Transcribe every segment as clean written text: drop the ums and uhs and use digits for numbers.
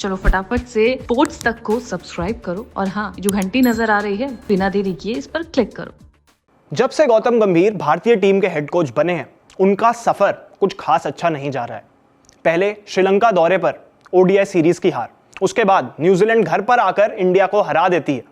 चलो फटाफट से स्पोर्ट्स तक को सब्सक्राइब करो और हाँ, जो घंटी नजर आ रही है बिना देरी किए इस पर क्लिक करो। जब से गौतम गंभीर भारतीय टीम के हेड कोच बने हैं, उनका सफर कुछ खास अच्छा नहीं जा रहा है। पहले श्रीलंका दौरे पर ओडीआई सीरीज की हार, उसके बाद न्यूजीलैंड घर पर आकर इंडिया को हरा देती है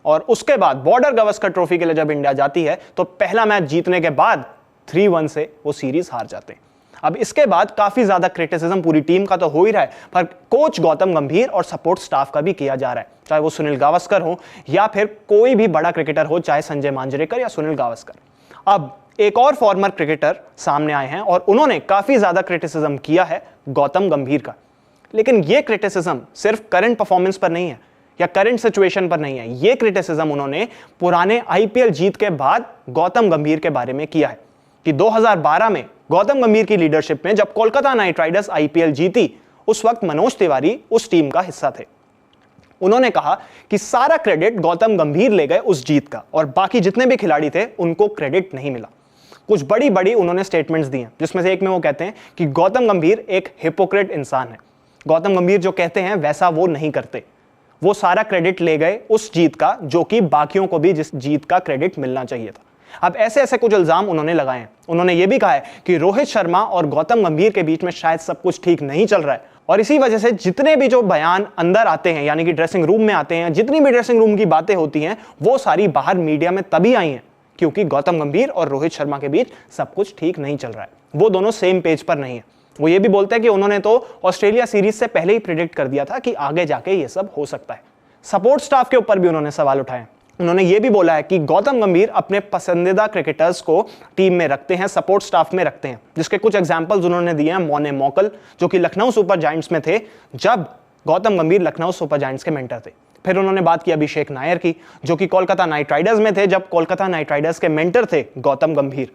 और उसके बाद बॉर्डर गावस्कर ट्रॉफी के लिए जब इंडिया जाती है तो पहला मैच जीतने के बाद 3-1 से वो सीरीज हार जाते हैं। अब इसके बाद काफी ज्यादा क्रिटिसिज्म पूरी टीम का तो हो ही रहा है, पर कोच गौतम गंभीर और सपोर्ट स्टाफ का भी किया जा रहा है, चाहे वो सुनील गावस्कर हो या फिर कोई भी बड़ा क्रिकेटर हो, चाहे संजय मांजरेकर या सुनील गावस्कर। अब एक और फॉर्मर क्रिकेटर सामने आए हैं और उन्होंने काफी ज्यादा क्रिटिसिज्म किया है गौतम गंभीर का। लेकिन यह क्रिटिसिज्म सिर्फ करंट परफॉर्मेंस पर नहीं है या करंट सिचुएशन पर नहीं है, यह क्रिटिसिज्म उन्होंने पुराने आईपीएल जीत के बाद गौतम गंभीर के बारे में किया है कि 2012 में गौतम गंभीर की लीडरशिप में जब कोलकाता नाइट राइडर्स आईपीएल जीती, उस वक्त मनोज तिवारी उस टीम का हिस्सा थे। उन्होंने कहा कि सारा क्रेडिट गौतम गंभीर ले गए उस जीत का और बाकी जितने भी खिलाड़ी थे उनको क्रेडिट नहीं मिला। कुछ बड़ी बड़ी उन्होंने स्टेटमेंट्स दी हैं, जिसमें से एक में वो कहते हैं कि गौतम गंभीर एक हिपोक्रेट इंसान है। गौतम गंभीर जो कहते हैं वैसा वो नहीं करते। वो सारा क्रेडिट ले गए उस जीत का जो कि बाकियों को भी जिस जीत का क्रेडिट मिलना चाहिए था। अब ऐसे ऐसे कुछ इल्जाम उन्होंने लगाए हैं। उन्होंने ये भी कहा है कि रोहित शर्मा और गौतम गंभीर के बीच में शायद सब कुछ ठीक नहीं चल रहा है और इसी वजह से जितने भी जो बयान अंदर आते हैं, यानी कि ड्रेसिंग रूम में आते हैं, जितनी भी ड्रेसिंग रूम की बातें होती हैं, वो सारी बाहर मीडिया में तभी आई हैं क्योंकि गौतम गंभीर और रोहित शर्मा के बीच सब कुछ ठीक नहीं चल रहा है। वो दोनों सेम पेज पर नहीं है। वो ये भी बोलते हैं कि उन्होंने तो ऑस्ट्रेलिया सीरीज से पहले ही प्रेडिक्ट कर दिया था कि आगे जाके ये सब हो सकता है। सपोर्ट स्टाफ के ऊपर भी उन्होंने सवाल उठाए। उन्होंने ये भी बोला है कि गौतम गंभीर अपने पसंदीदा क्रिकेटर्स को टीम में रखते हैं, सपोर्ट स्टाफ में रखते हैं, जिसके कुछ एग्जांपल्स उन्होंने दिए हैं। मोने मोकल जो कि लखनऊ सुपर जायंट्स में थे जब गौतम गंभीर लखनऊ सुपर जायंट्स के मेंटर थे। फिर उन्होंने बात की अभिषेक नायर की, जो कि कोलकाता नाइट राइडर्स में थे जब कोलकाता नाइट राइडर्स के मेंटर थे गौतम गंभीर।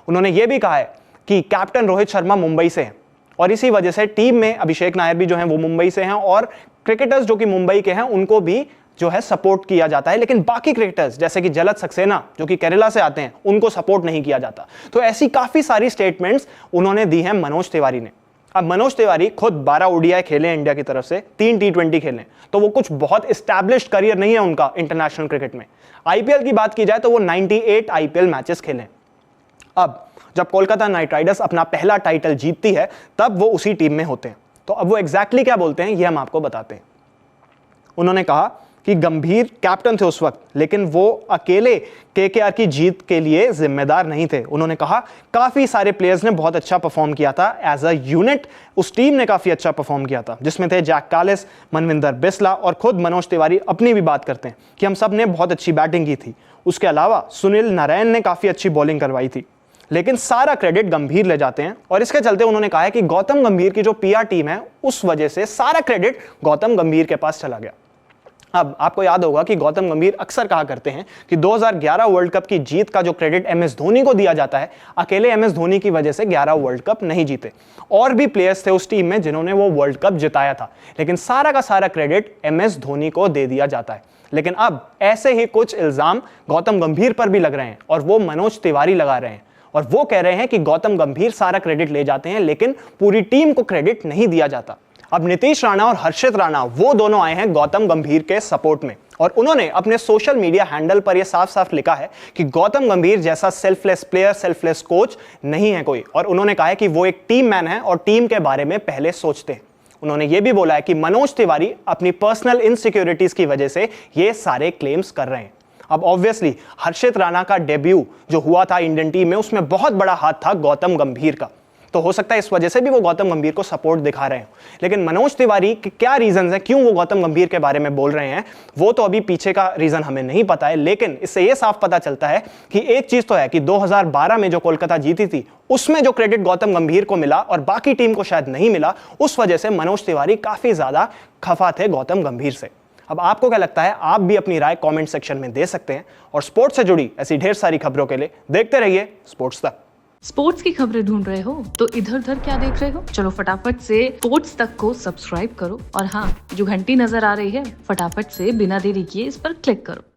उन्होंने ये भी कहा है कि कैप्टन रोहित शर्मा मुंबई से हैं और इसी वजह से टीम में अभिषेक नायर भी जो हैं वो मुंबई से हैं और क्रिकेटर्स जो कि मुंबई के हैं उनको भी जो है सपोर्ट किया जाता है, लेकिन बाकी क्रिकेटर्स जैसे कि जलत सक्सेना जो कि केरला से आते हैं उनको सपोर्ट नहीं किया जाता। तो ऐसी काफी सारी स्टेटमेंट्स उन्होंने दी हैं मनोज तिवारी ने। अब मनोज तिवारी खुद 12 ओडीआई खेले इंडिया की तरफ से, 3 T20 खेले, तो वो कुछ बहुत एस्टैब्लिश्ड करियर नहीं है उनका इंटरनेशनल क्रिकेट में। आईपीएल की बात की जाए तो वो 98 आईपीएल मैचेस खेले। अब जब कोलकाता नाइट राइडर्स अपना पहला टाइटल जीतती है तब वो उसी टीम में होते हैं। तो अब वो एग्जैक्टली क्या बोलते हैं ये हम आपको बताते हैं। उन्होंने कहा कि गंभीर कैप्टन थे उस वक्त, लेकिन वो अकेले केकेआर की जीत के लिए जिम्मेदार नहीं थे। उन्होंने कहा काफी सारे प्लेयर्स ने बहुत अच्छा परफॉर्म किया था एज अ यूनिट। उस टीम ने काफी अच्छा परफॉर्म किया था जिसमें थे जैक कालिस, मनविंदर बिस्ला और खुद मनोज तिवारी अपनी भी बात करते हैं कि हम सब ने बहुत अच्छी बैटिंग की थी। उसके अलावा सुनील नारायण ने काफी अच्छी बॉलिंग करवाई थी, लेकिन सारा क्रेडिट गंभीर ले जाते हैं। और इसके चलते उन्होंने कहा है कि गौतम गंभीर की जो पीआर टीम है उस वजह से सारा क्रेडिट गौतम गंभीर के पास चला गया। अब आपको याद होगा कि गौतम गंभीर अक्सर कहा करते हैं कि 2011 वर्ल्ड कप की जीत का जो क्रेडिट एमएस धोनी को दिया जाता है, अकेले एमएस धोनी की वजह से 11 वर्ल्ड कप नहीं जीते। और भी प्लेयर्स थे उस टीम में जिन्होंने वो वर्ल्ड कप जिताया था, लेकिन सारा का सारा क्रेडिट एमएस धोनी को दे दिया जाता है। लेकिन अब ऐसे ही कुछ इल्जाम गौतम गंभीर पर भी लग रहे हैं और वो मनोज तिवारी लगा रहे हैं और वो कह रहे हैं कि गौतम गंभीर सारा क्रेडिट ले जाते हैं लेकिन पूरी टीम को क्रेडिट नहीं दिया जाता। अब नीतीश राणा और हर्षित राणा वो दोनों आए हैं गौतम गंभीर के सपोर्ट में और उन्होंने अपने सोशल मीडिया हैंडल पर यह साफ साफ लिखा है कि गौतम गंभीर जैसा सेल्फलेस प्लेयर, सेल्फलेस कोच नहीं है कोई। और उन्होंने कहा है कि वो एक टीम मैन है और टीम के बारे में पहले सोचते हैं। उन्होंने ये भी बोला है कि मनोज तिवारी अपनी पर्सनल इनसिक्योरिटीज की वजह से ये सारे क्लेम्स कर रहे हैं। अब ऑब्वियसली हर्षित राणा का डेब्यू जो हुआ था इंडियन टीम में, उसमें बहुत बड़ा हाथ था गौतम गंभीर का, तो हो सकता है इस वजह से भी वो गौतम गंभीर को सपोर्ट दिखा रहे हैं। लेकिन मनोज तिवारी के क्या रीजंस हैं, क्यों वो गौतम गंभीर के बारे में बोल रहे हैं, वो तो अभी पीछे का रीजन हमें नहीं पता है। लेकिन इससे ये साफ पता चलता है कि एक चीज तो है कि 2012 में जो कोलकाता जीती थी उसमें जो क्रेडिट गौतम गंभीर को मिला और बाकी टीम को शायद नहीं मिला, उस वजह से मनोज तिवारी काफी ज्यादा खफा थे गौतम गंभीर से। अब आपको क्या लगता है? आप भी अपनी राय कमेंट सेक्शन में दे सकते हैं और स्पोर्ट्स से जुड़ी ऐसी ढेर सारी खबरों के लिए देखते रहिए स्पोर्ट्स तक। स्पोर्ट्स की खबरें ढूंढ रहे हो तो इधर उधर क्या देख रहे हो? चलो फटाफट से स्पोर्ट्स तक को सब्सक्राइब करो और हाँ, जो घंटी नजर आ रही है फटाफट से बिना देरी किए इस पर क्लिक करो।